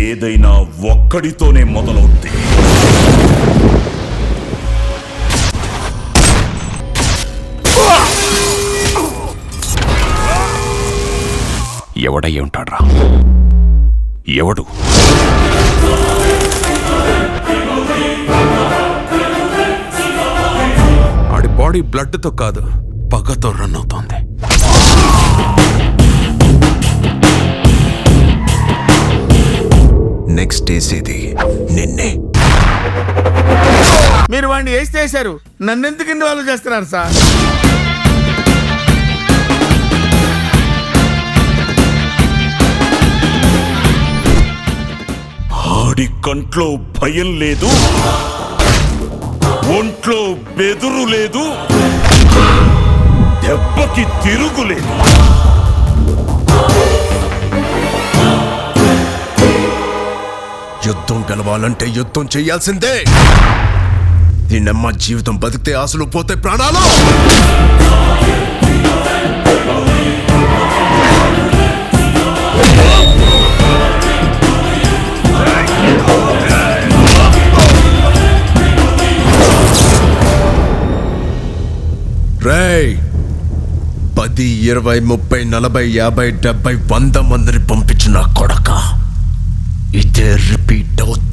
ఏదైనా ఒక్కడితోనే మొదలవుద్ది. ఎవడయ్యి ఉంటాడ్రా? ఎవడు? ఆడి బాడీ బ్లడ్తో కాదు, పగతో రన్ అవుతోంది. నెక్స్ట్ వేసేది నిన్నే. మీరు వాడిని వేస్తే వేశారు, నన్నెందుకు ఇన్వాల్వ్ చేస్తున్నారు సార్? ఆడి కంట్లో భయం లేదు, ఒంట్లో బెదురు లేదు, దెబ్బకి తిరుగులేదు. యుద్ధం గెలవాలంటే యుద్ధం చెయ్యాల్సిందే. దీనమ్మ జీవితం బతికితే ఆశలు పోతే ప్రాణాలు. రేయ్, 10, 20, 30, 40, 50, 70, 100 మందిని పంపించిన కొడక ఇదే రిపీట్ అవుతుంది.